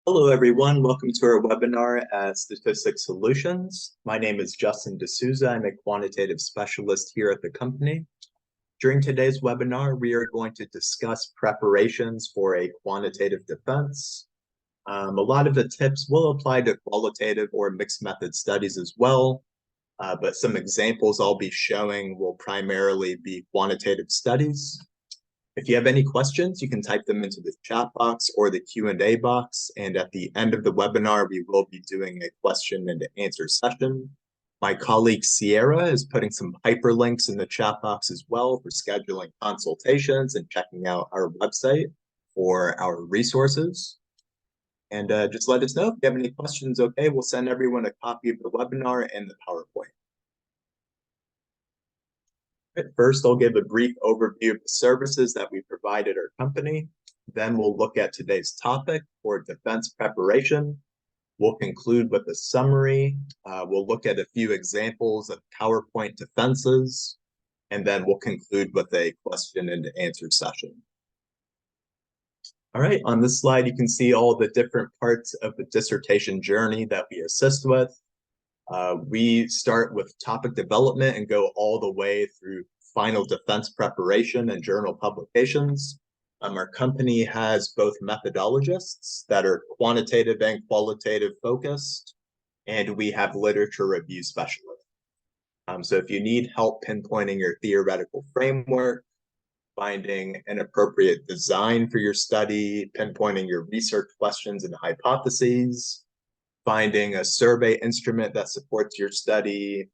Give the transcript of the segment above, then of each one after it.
Hello, everyone. Welcome to our webinar at Statistics Solutions. My name is Justin D'Souza. I'm a quantitative specialist here at the company. During today's webinar, we are going to discuss preparations for a quantitative defense. A lot of the tips will apply to qualitative or mixed method studies as well, but some examples I'll be showing will primarily be quantitative studies. If you have any questions, you can type them into the chat box or the Q&A box. And at the end of the webinar, we will be doing a question and answer session. My colleague Sierra is putting some hyperlinks in the chat box as well for scheduling consultations and checking out our website for our resources. And just let us know if you have any questions, okay? We'll send everyone a copy of the webinar and the PowerPoint. First, I'll give a brief overview of the services that we provide at our company. Then we'll look at today's topic for defense preparation. We'll conclude with a summary. We'll look at a few examples of PowerPoint defenses, and then we'll conclude with a question and answer session. All right, on this slide, you can see all the different parts of the dissertation journey that we assist with. We start with topic development and go all the way through final defense preparation and journal publications. Our company has both methodologists that are quantitative and qualitative focused, and we have literature review specialists. So if you need help pinpointing your theoretical framework, finding an appropriate design for your study, pinpointing your research questions and hypotheses, finding a survey instrument that supports your study,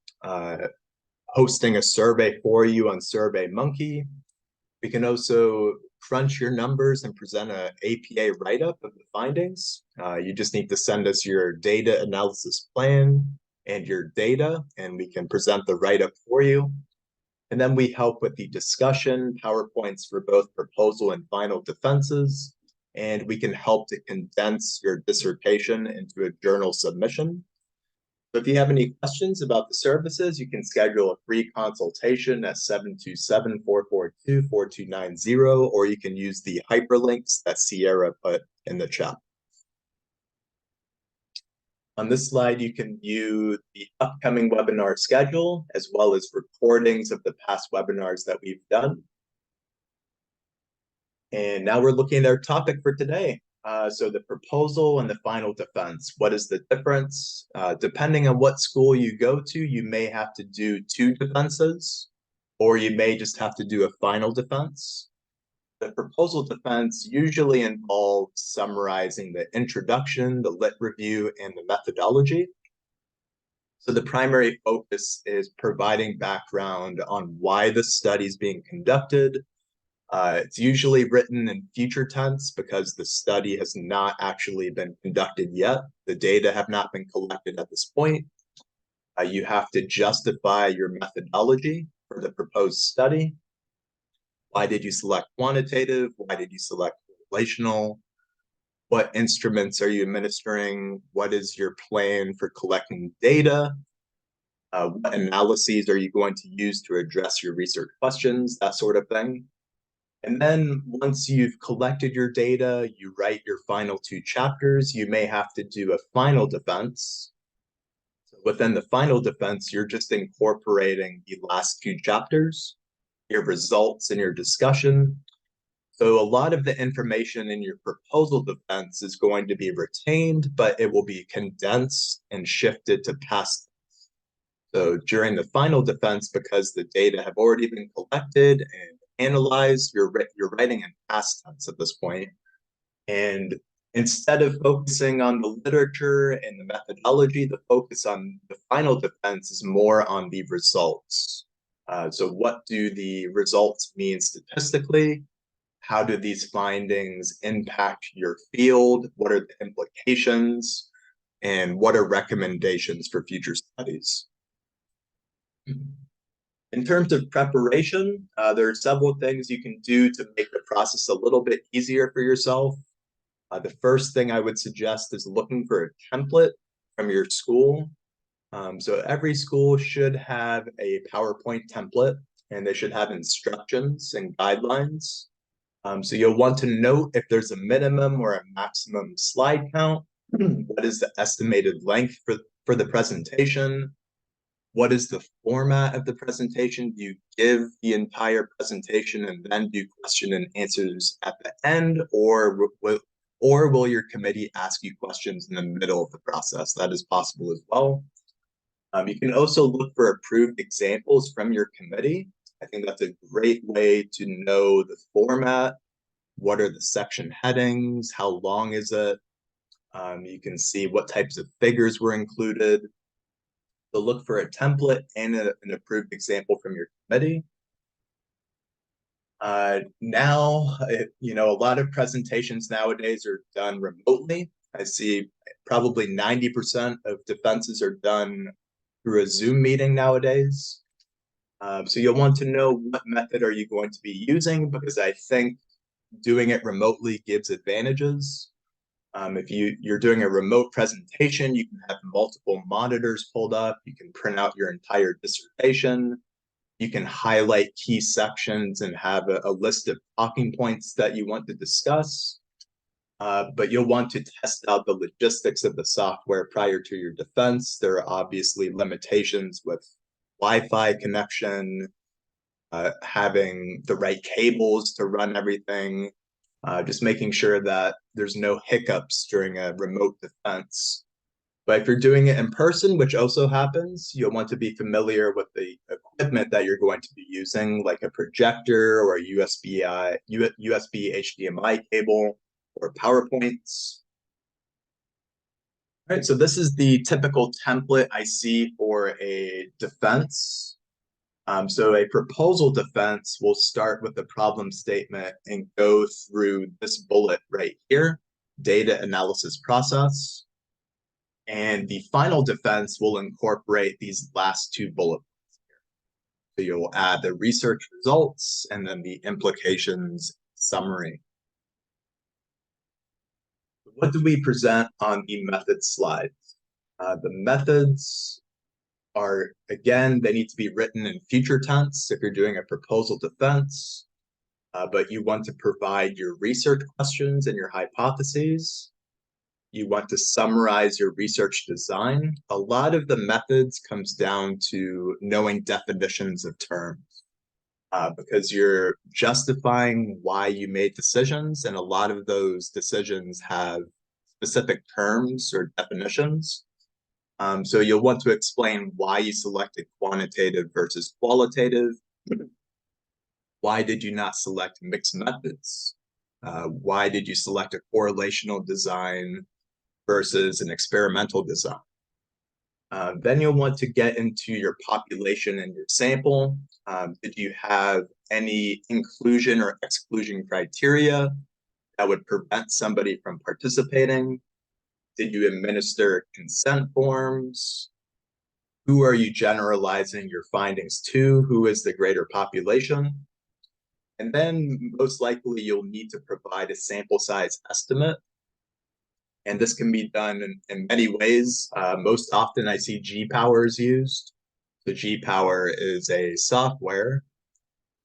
hosting a survey for you on SurveyMonkey. We can also crunch your numbers and present an APA write-up of the findings. You just need to send us your data analysis plan and your data, and we can present the write-up for you. And then we help with the discussion, PowerPoints for both proposal and final defenses, and we can help to condense your dissertation into a journal submission. So if you have any questions about the services, you can schedule a free consultation at 727-442-4290, or you can use the hyperlinks that Sierra put in the chat. On this slide, you can view the upcoming webinar schedule, as well as recordings of the past webinars that we've done. And now we're looking at our topic for today. So the proposal and the final defense. What is the difference? Depending on what school you go to, you may have to do two defenses, or you may just have to do a final defense. The proposal defense usually involves summarizing the introduction, the lit review, and the methodology. So the primary focus is providing background on why the study is being conducted. It's usually written in future tense because the study has not actually been conducted yet. The data have not been collected at this point. You have to justify your methodology for the proposed study. Why did you select quantitative? Why did you select relational? What instruments are you administering? What is your plan for collecting data? What analyses are you going to use to address your research questions? That sort of thing. And then once you've collected your data, you write your final two chapters, you may have to do a final defense. So within the final defense, you're just incorporating the last two chapters, your results and your discussion. So a lot of the information in your proposal defense is going to be retained, but it will be condensed and shifted to past. So during the final defense, because the data have already been collected and analyzed, you're writing in past tense at this point. And instead of focusing on the literature and the methodology, the focus on the final defense is more on the results. So what do the results mean statistically? How do these findings impact your field? What are the implications? And what are recommendations for future studies? In terms of preparation, there are several things you can do to make the process a little bit easier for yourself. The first thing I would suggest is looking for a template from your school. So every school should have a PowerPoint template, and they should have instructions and guidelines. So you'll want to note if there's a minimum or a maximum slide count. What is the estimated length for the presentation? What is the format of the presentation? Do you give the entire presentation and then do question and answers at the end, or will your committee ask you questions in the middle of the process? That is possible as well. You can also look for approved examples from your committee. I think that's a great way to know the format. What are the section headings? How long is it? You can see what types of figures were included. So look for a template and an approved example from your committee. Now, a lot of presentations nowadays are done remotely. I see probably 90% of defenses are done through a Zoom meeting nowadays. So you'll want to know what method are you going to be using, because I think doing it remotely gives advantages. If you're doing a remote presentation, you can have multiple monitors pulled up. You can print out your entire dissertation. You can highlight key sections and have a list of talking points that you want to discuss. But you'll want to test out the logistics of the software prior to your defense. There are obviously limitations with Wi-Fi connection, having the right cables to run everything, just making sure that there's no hiccups during a remote defense. But if you're doing it in person, which also happens, you'll want to be familiar with the equipment that you're going to be using, like a projector or a USB HDMI cable or PowerPoints. All right, so this is the typical template I see for a defense. So a proposal defense will start with the problem statement and go through this bullet right here, data analysis process. And the final defense will incorporate these last two bullet points here. So you'll add the research results and then the implications summary. What do we present on the methods slides? The methods are, again, they need to be written in future tense if you're doing a proposal defense, but you want to provide your research questions and your hypotheses. You want to summarize your research design. A lot of the methods comes down to knowing definitions of terms, because you're justifying why you made decisions, and a lot of those decisions have specific terms or definitions. So you'll want to explain why you selected quantitative versus qualitative. Why did you not select mixed methods? Why did you select a correlational design versus an experimental design? Then you'll want to get into your population and your sample. Did you have any inclusion or exclusion criteria that would prevent somebody from participating? Did you administer consent forms? Who are you generalizing your findings to? Who is the greater population? And then most likely you'll need to provide a sample size estimate. And this can be done in many ways. Most often I see G-Power is used. So G-Power is a software,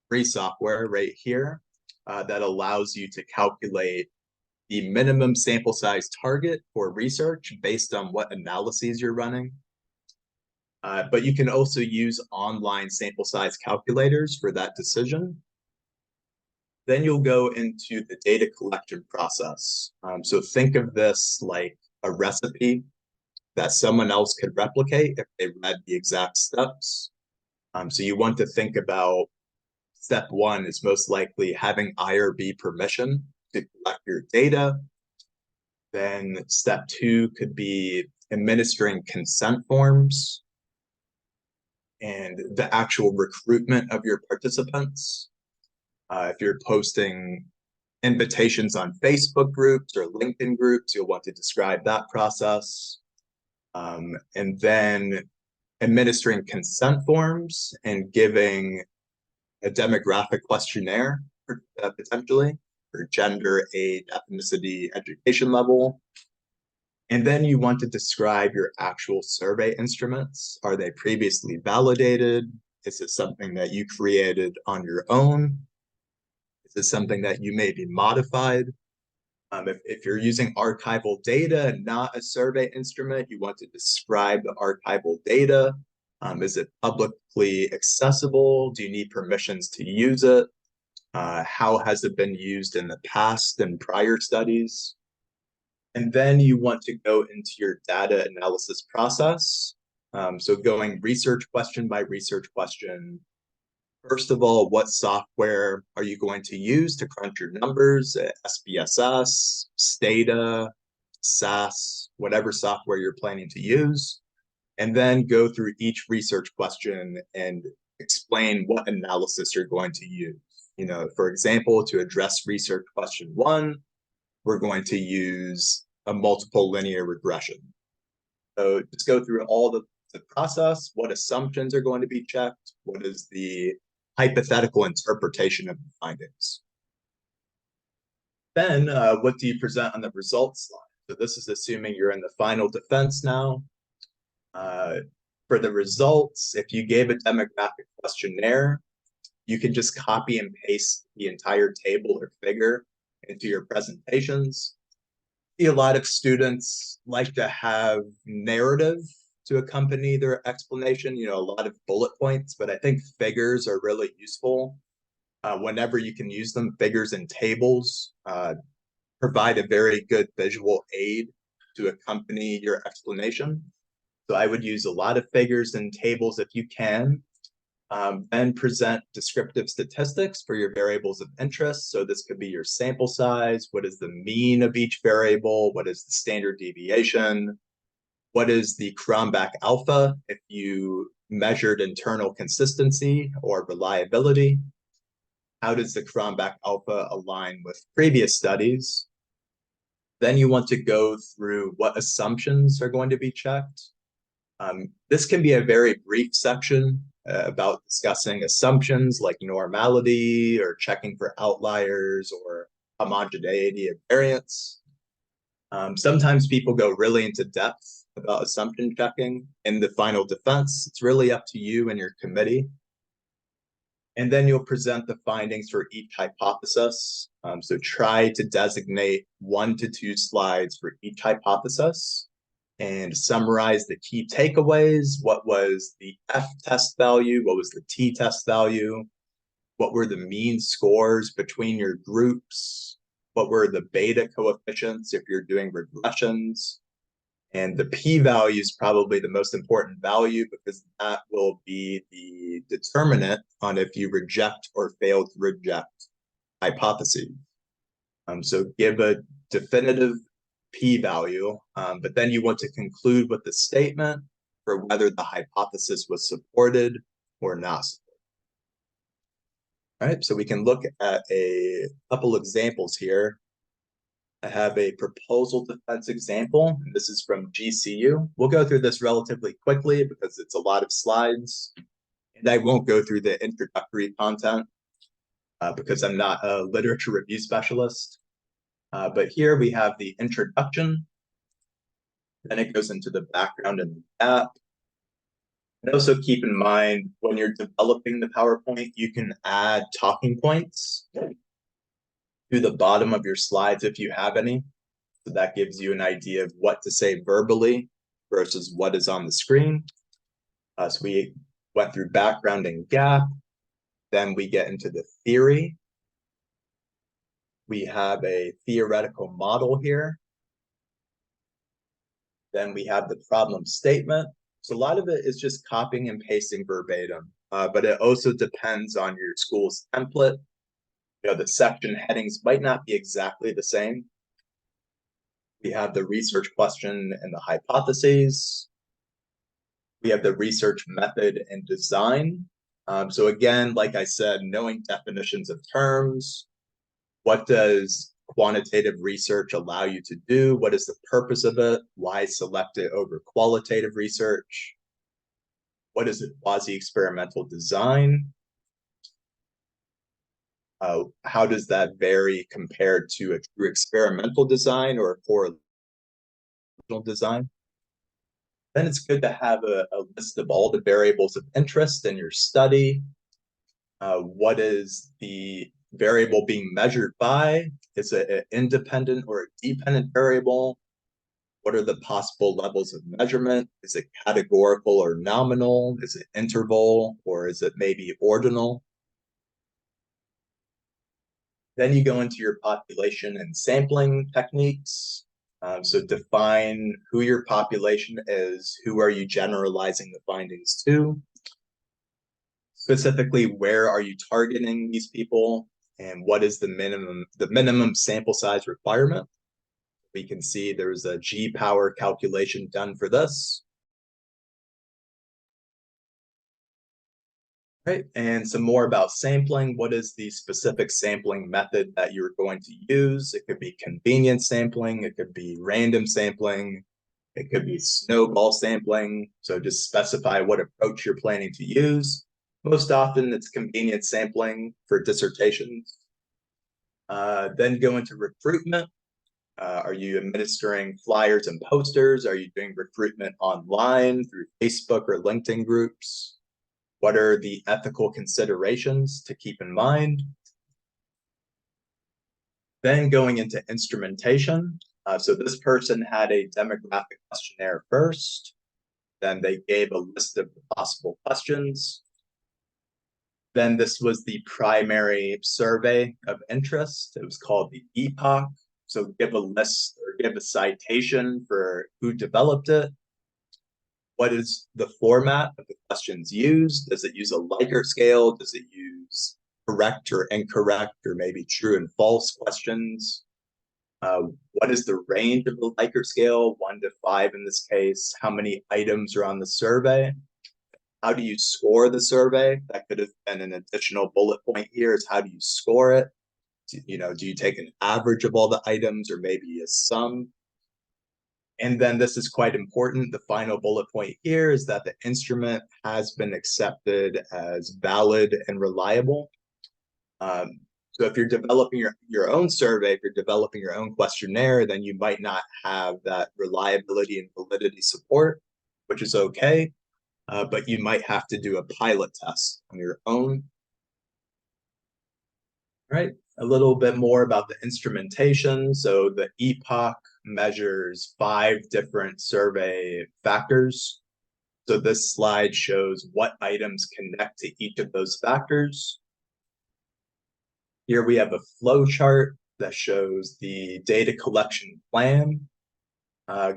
free software right here, that allows you to calculate the minimum sample size target for research based on what analyses you're running. But you can also use online sample size calculators for that decision. Then you'll go into the data collection process. So think of this like a recipe that someone else could replicate if they read the exact steps. So you want to think about step one is most likely having IRB permission to collect your data. Then step two could be administering consent forms and the actual recruitment of your participants. If you're posting invitations on Facebook groups or LinkedIn groups, you'll want to describe that process. And then administering consent forms and giving a demographic questionnaire potentially for gender, age, ethnicity, education level. And then you want to describe your actual survey instruments. Are they previously validated? Is it something that you created on your own? Is is something that you may be modified. If you're using archival data and not a survey instrument, you want to describe the archival data. Is it publicly accessible? Do you need permissions to use it? How has it been used in the past and prior studies? And then you want to go into your data analysis process. So going research question by research question. First of all, what software are you going to use to crunch your numbers? SPSS, Stata, SAS, whatever software you're planning to use. And then go through each research question and explain what analysis you're going to use. For example, to address research question 1, we're going to use a multiple linear regression. So just go through all the process, what assumptions are going to be checked, what is the hypothetical interpretation of the findings. Then what do you present on the results slide? So this is assuming you're in the final defense now. For the results, if you gave a demographic questionnaire, you can just copy and paste the entire table or figure into your presentations. A lot of students like to have narrative to accompany their explanation, a lot of bullet points, but I think figures are really useful. Whenever you can use them, figures and tables provide a very good visual aid to accompany your explanation. So I would use a lot of figures and tables if you can. Then present descriptive statistics for your variables of interest. So this could be your sample size. What is the mean of each variable? What is the standard deviation? What is the Cronbach alpha if you measured internal consistency or reliability? How does the Cronbach alpha align with previous studies? Then you want to go through what assumptions are going to be checked. This can be a very brief section about discussing assumptions like normality or checking for outliers or homogeneity of variance. Sometimes people go really into depth about assumption checking in the final defense. It's really up to you and your committee. And then you'll present the findings for each hypothesis. So try to designate 1 to 2 slides for each hypothesis and summarize the key takeaways. What was the F test value? What was the T test value? What were the mean scores between your groups? What were the beta coefficients if you're doing regressions? And the p-value is probably the most important value because that will be the determinant on if you reject or fail to reject hypotheses. So give a definitive p-value, but then you want to conclude with the statement for whether the hypothesis was supported or not supported. All right, so we can look at a couple examples here. I have a proposal defense example, and this is from GCU. We'll go through this relatively quickly because it's a lot of slides, and I won't go through the introductory content because I'm not a literature review specialist. But here we have the introduction, then it goes into the background and the gap. And also keep in mind, when you're developing the PowerPoint, you can add talking points to the bottom of your slides if you have any. So that gives you an idea of what to say verbally versus what is on the screen. So we went through background and gap. Then we get into the theory. We have a theoretical model here. Then we have the problem statement. So a lot of it is just copying and pasting verbatim, but it also depends on your school's template. The section headings might not be exactly the same. We have the research question and the hypotheses. We have the research method and design. So again, like I said, knowing definitions of terms. What does quantitative research allow you to do? What is the purpose of it? Why select it over qualitative research? What is a quasi-experimental design? How does that vary compared to a true experimental design or a correlational design? Then it's good to have a list of all the variables of interest in your study. What is the variable being measured by? Is it an independent or a dependent variable? What are the possible levels of measurement? Is it categorical or nominal? Is it interval, or is it maybe ordinal? Then you go into your population and sampling techniques. So define who your population is, who are you generalizing the findings to? Specifically, where are you targeting these people, and what is the minimum sample size requirement? We can see there's a G-power calculation done for this. Right, and some more about sampling. What is the specific sampling method that you're going to use? It could be convenience sampling, it could be random sampling, it could be snowball sampling. So just specify what approach you're planning to use. Most often it's convenience sampling for dissertations. Then go into recruitment. Are you administering flyers and posters? Are you doing recruitment online through Facebook or LinkedIn groups? What are the ethical considerations to keep in mind? Then going into instrumentation. So this person had a demographic questionnaire first. Then they gave a list of possible questions. Then this was the primary survey of interest. It was called the epoch. So give a list or give a citation for who developed it. What is the format of the questions used? Does it use a Likert scale? Does it use correct or incorrect, or maybe true and false questions? What is the range of the Likert scale, 1 to 5 in this case? How many items are on the survey? How do you score the survey? That could have been an additional bullet point here, is how do you score it? Do you take an average of all the items, or maybe a sum? And then this is quite important. The final bullet point here is that the instrument has been accepted as valid and reliable. So if you're developing your own survey, if you're developing your own questionnaire, then you might not have that reliability and validity support, which is okay. But you might have to do a pilot test on your own. Right, a little bit more about the instrumentation. So the epoch measures 5 different survey factors. So this slide shows what items connect to each of those factors. Here we have a flow chart that shows the data collection plan,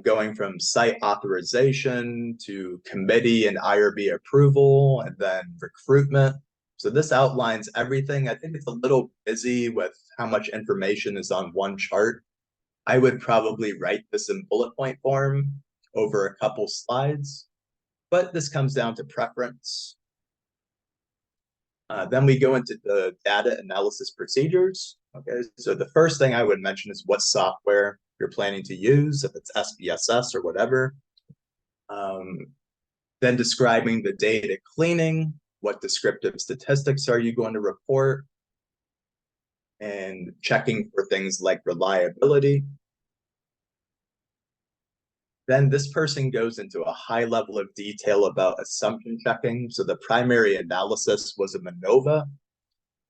going from site authorization to committee and IRB approval, and then recruitment. So this outlines everything. I think it's a little busy with how much information is on one chart. I would probably write this in bullet point form over a couple slides, but this comes down to preference. Then we go into the data analysis procedures. Okay, so the first thing I would mention is what software you're planning to use, if it's SPSS or whatever. Then describing the data cleaning, what descriptive statistics are you going to report, and checking for things like reliability. Then this person goes into a high level of detail about assumption checking. So the primary analysis was a MANOVA,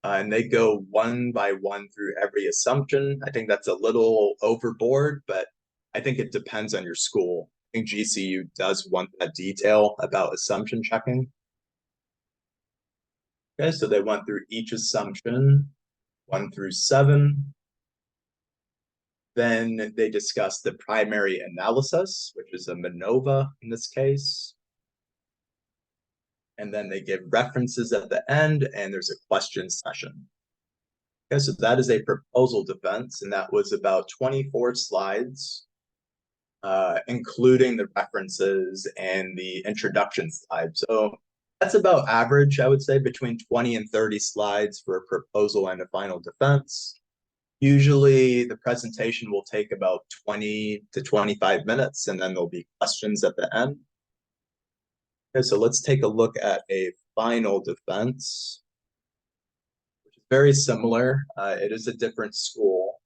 and they go one by one through every assumption. I think that's a little overboard, but I think it depends on your school. I think GCU does want that detail about assumption checking. Okay, so they went through each assumption, 1 through 7. Then they discussed the primary analysis, which is a MANOVA in this case. And then they give references at the end, and there's a question session. Okay, so that is a proposal defense, and that was about 24 slides, including the references and the introduction slide. So that's about average, I would say, between 20 and 30 slides for a proposal and a final defense. Usually the presentation will take about 20 to 25 minutes, and then there'll be questions at the end. Okay, so let's take a look at a final defense, which is very similar. It is a different school,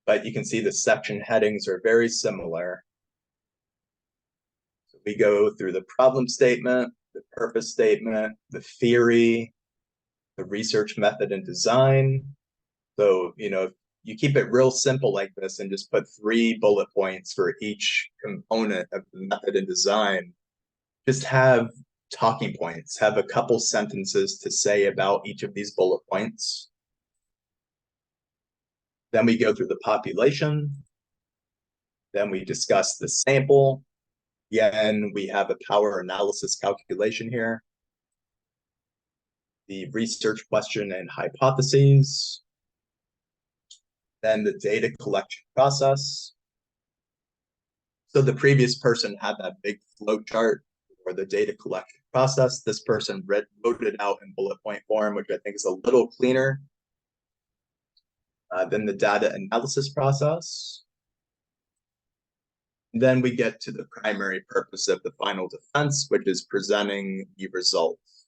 but you can see the section headings are very similar. So we go through the problem statement, the purpose statement, the theory, the research method and design. So, if you keep it real simple like this and just put 3 bullet points for each component of the method and design, just have talking points, have a couple sentences to say about each of these bullet points. Then we go through the population. Then we discuss the sample. Again, we have a power analysis calculation here. The research question and hypotheses. Then the data collection process. So the previous person had that big flow chart for the data collection process. This person wrote it out in bullet point form, which I think is a little cleaner. Then the data analysis process. Then we get to the primary purpose of the final defense, which is presenting the results.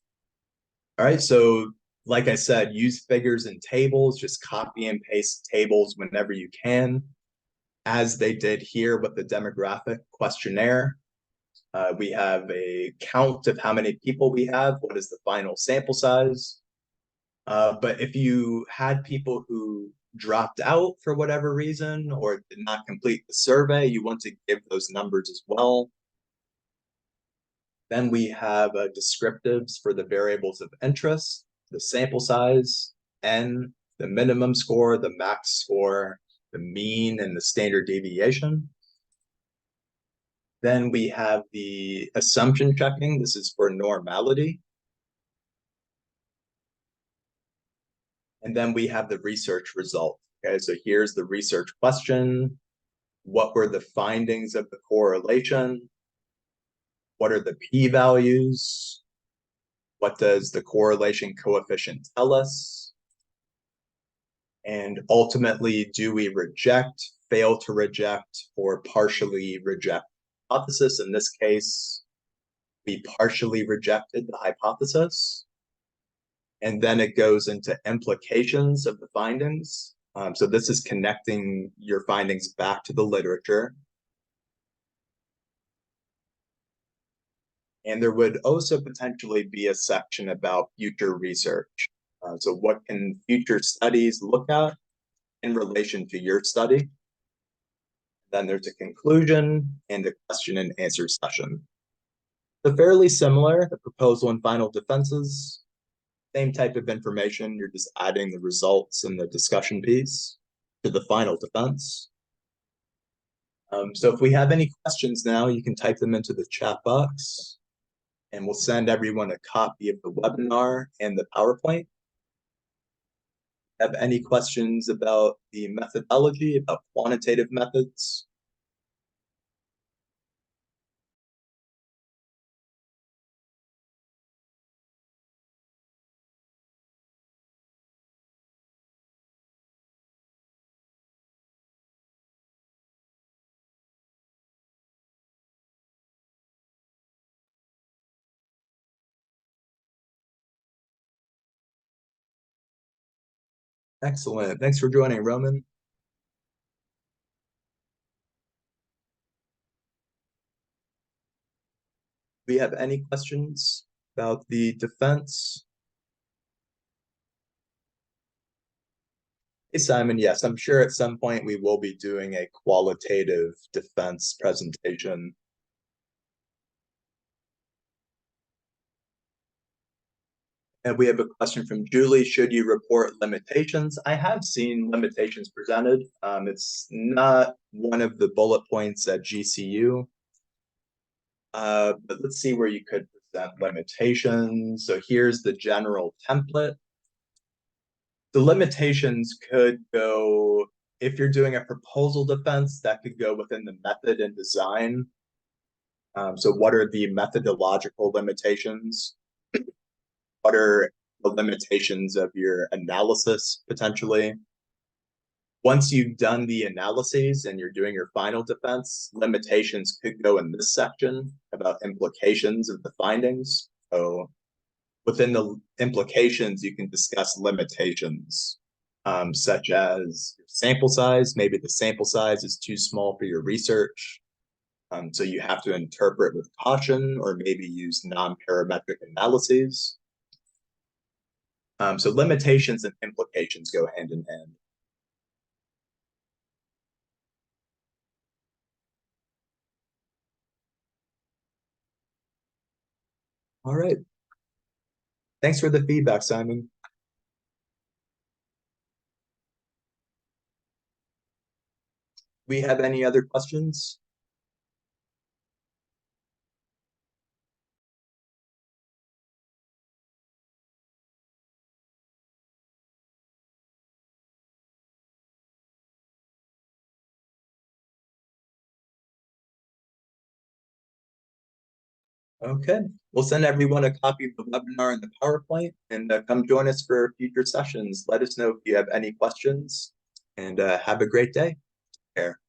All right, so like I said, use figures and tables, just copy and paste tables whenever you can, as they did here with the demographic questionnaire. We have a count of how many people we have, what is the final sample size. But if you had people who dropped out for whatever reason or did not complete the survey, you want to give those numbers as well. Then we have descriptives for the variables of interest, the sample size, n, the minimum score, the max score, the mean, and the standard deviation. Then we have the assumption checking. This is for normality. And then we have the research result. Okay, so here's the research question. What were the findings of the correlation? What are the p-values? What does the correlation coefficient tell us? And ultimately, do we reject, fail to reject, or partially reject the hypothesis? In this case, we partially rejected the hypothesis. And then it goes into implications of the findings. So this is connecting your findings back to the literature. And there would also potentially be a section about future research. So what can future studies look at in relation to your study? Then there's a conclusion and a question and answer session. So fairly similar, the proposal and final defenses. Same type of information, you're just adding the results and the discussion piece to the final defense. So if we have any questions now, you can type them into the chat box and we'll send everyone a copy of the webinar and the PowerPoint. Have any questions about the methodology, about quantitative methods? Excellent. Thanks for joining, Roman. Do we have any questions about the defense? Hey, Simon, yes, I'm sure at some point we will be doing a qualitative defense presentation. And we have a question from Julie. Should you report limitations? I have seen limitations presented. It's not one of the bullet points at GCU. But let's see where you could present limitations. So here's the general template. The limitations could go, if you're doing a proposal defense, that could go within the method and design. So what are the methodological limitations? What are the limitations of your analysis potentially? Once you've done the analyses and you're doing your final defense, limitations could go in this section about implications of the findings. So within the implications, you can discuss limitations, such as sample size. Maybe the sample size is too small for your research. So you have to interpret with caution or maybe use non-parametric analyses. So limitations and implications go hand in hand. All right. Thanks for the feedback, Simon. We have any other questions? Okay. We'll send everyone a copy of the webinar and the PowerPoint and come join us for future sessions. Let us know if you have any questions and have a great day. Care.